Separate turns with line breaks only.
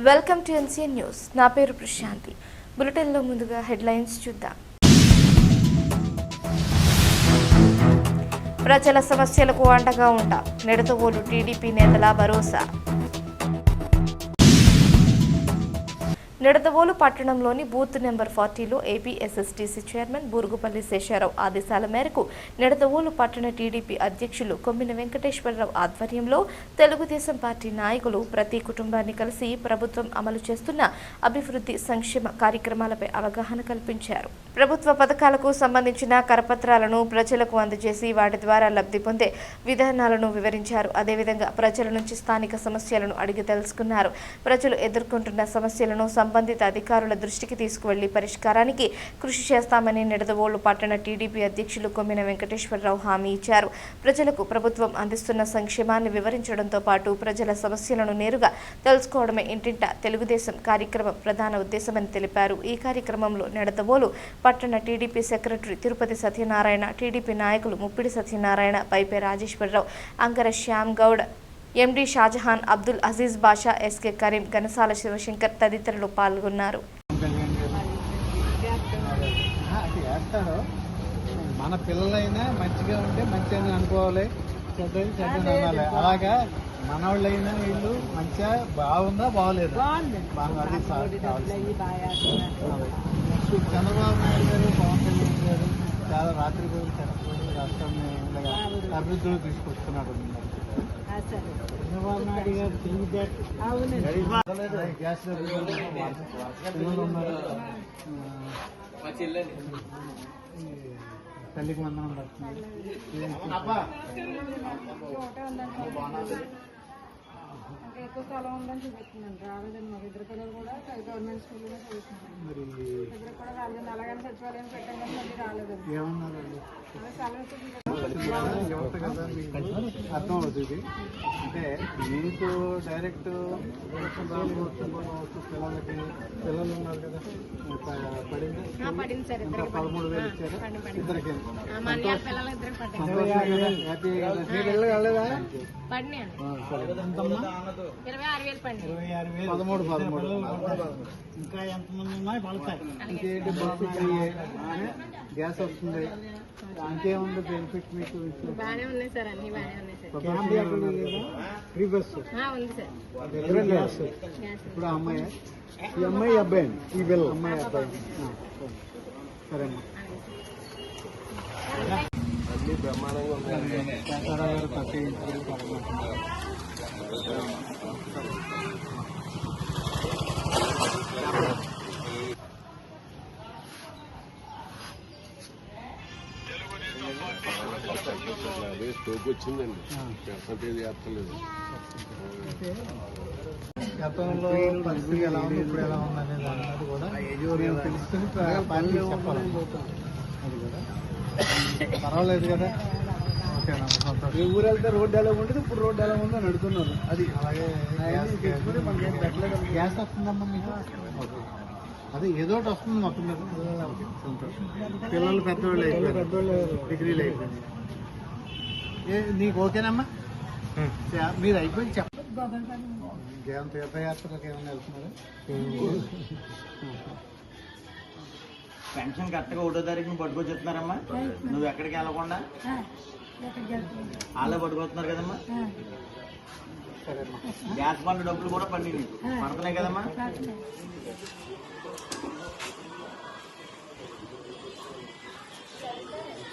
Welcome to NCN news. నా పేరు ప్రశాంతి. బులెటిన్లో ముందుగా హెడ్లైన్స్ చూద్దాం. ప్రజల సమస్యలకు అండగా ఉంటా నిడదవోలు టీడీపీ నేతల భరోసా. నిడదవోలు పట్టణంలోని బూత్ నెంబర్ 40లో AP SSTC chairman Burugupalli Sesharao ఆదేశాల మేరకు నిడదవోలు పట్టణ టీడీపీ అధ్యక్షులు కొమ్మిన వెంకటేశ్వరరావు ఆధ్వర్యంలో తెలుగుదేశం పార్టీ నాయకులు ప్రతి కుటుంబాన్ని కలిసి ప్రభుత్వం అమలు చేస్తున్న అభివృద్ధి సంక్షేమ కార్యక్రమాలపై అవగాహన కల్పించారు. ప్రభుత్వ పథకాలకు సంబంధించిన కరపత్రాలను ప్రజలకు అందజేసి వాటి ద్వారా లబ్ధి పొందే విధానాలను వివరించారు. అదేవిధంగా ప్రజల నుంచి స్థానిక సమస్యలను అడిగి తెలుసుకున్నారు. ప్రజలు ఎదుర్కొంటున్న సమస్యలను సంబంధిత అధికారుల దృష్టికి తీసుకువెళ్లి పరిష్కారానికి కృషి చేస్తామని నిడదవోలు పట్టణ టీడీపీ అధ్యక్షులు కొమ్మిన వెంకటేశ్వరరావు హామీ ఇచ్చారు. ప్రజలకు ప్రభుత్వం అందిస్తున్న సంక్షేమాన్ని వివరించడంతో పాటు ప్రజల సమస్యలను నేరుగా తెలుసుకోవడమే ఇంటింటా తెలుగుదేశం కార్యక్రమం ప్రధాన ఉద్దేశమని తెలిపారు. ఈ కార్యక్రమంలో నిడదవోలు పట్టణ TDP secretary Tirupati Satyanarayana, TDP నాయకులు ముప్పిడి సత్యనారాయణ, పైపే రాజేశ్వరరావు, అంగర శ్యామ్ గౌడ్, ఎండి షాజహాన్, అబ్దుల్ అజీజ్ బాషా, ఎస్కే కరీం, గణసాల శివశంకర్ తదితరులు పాల్గొన్నారు.
మన పిల్లలైనా మంచిగా ఉంటే మంచి అని అనుకోవాలి, చెడ్డది చెడ్డని అనాలి. అలాగా మనవాళ్ళైనా వీళ్ళు మంచిగా బాగుందా బాగోలేదు అది చంద్రబాబు నాయుడు గారు, పవన్ కళ్యాణ్ గారు చాలా రాత్రి రాష్ట్రాన్ని అభివృద్ధిలో తీసుకొస్తున్నాడు. చంద్రబాబు నాయుడు గారు గ్యాస్ పిల్లలు ఉన్నారు, తల్లికి వందనం పడుతుంది.
ఎక్కువ స్థలం ఉందని చూపిస్తున్నాను. రాలేదండి, మాకు ఇద్దరు పిల్లలు కూడా గవర్నమెంట్ స్కూల్లో చదువుతున్నారు. ఇద్దరు కూడా రాలేదండి. అలాగని సచివాలయం పెట్టాం కానీ మళ్ళీ రాలేదండి.
ఏమన్నారండి
అర్థం
అవుతుంది. అంటే మీకు డైరెక్ట్ పిల్లలకి పిల్లలు ఉన్నారు కదా, పడింది. 13,000 ఇచ్చారు ఇద్దరికి. హ్యాపీగా వెళ్ళదా? 13,000 ఇంకా ఎంతమంది ఉన్నాయి పడతాయి. ఇంకేంటి గ్యాస్ వస్తుంది, ఇంకేముంది బెనిఫిట్ మీకు? Free bus, gas. ఇప్పుడు అమ్మాయి, ఈ అమ్మాయి అబ్బాయి, ఈ బిల్ అమ్మాయి అబ్బాయి. సరే అమ్మా.
వచ్చిందండి, పర్సంటేజ్ చేస్తలేదు.
గతంలో పరిస్థితి ఎలా ఉంది, ఇప్పుడు ఎలా ఉంది అనేది అన్నది కూడా తెలుసుకుని పార్టీ చెప్పాలి. అది కూడా పర్వాలేదు కదా. ఓకేనా, సంతోషం. ఈ ఊరు వెళ్తే రోడ్డు ఎలా ఉంటుంది, ఇప్పుడు రోడ్డు ఎలా ఉందో అని అడుగుతున్నారు. అది అలాగే గ్యాస్ వస్తుందమ్మా మీకు. అదే ఏదో ఒకటి వస్తుంది మొత్తం మీద. సంతోషం. పిల్లలు పెద్దవాళ్ళు అయిపోయారు, డిగ్రీలు అయిపోయింది. నీకు ఓకేనమ్మా? మీరు అయిపోయింది చెప్పండి. ఇంకేమైనా తీర్థయాత్రలకు ఏమైనా వెళ్తున్నారు?
పెన్షన్ కరెక్ట్గా 1వ తారీఖున పట్టుకొచ్చేస్తున్నారమ్మా. నువ్వు ఎక్కడికి వెళ్ళకుండా వాళ్ళే పట్టుకొస్తున్నారు కదమ్మా. గ్యాస్ బండ్ డబ్బులు కూడా పడినాయి, పడుతున్నాయి కదమ్మా.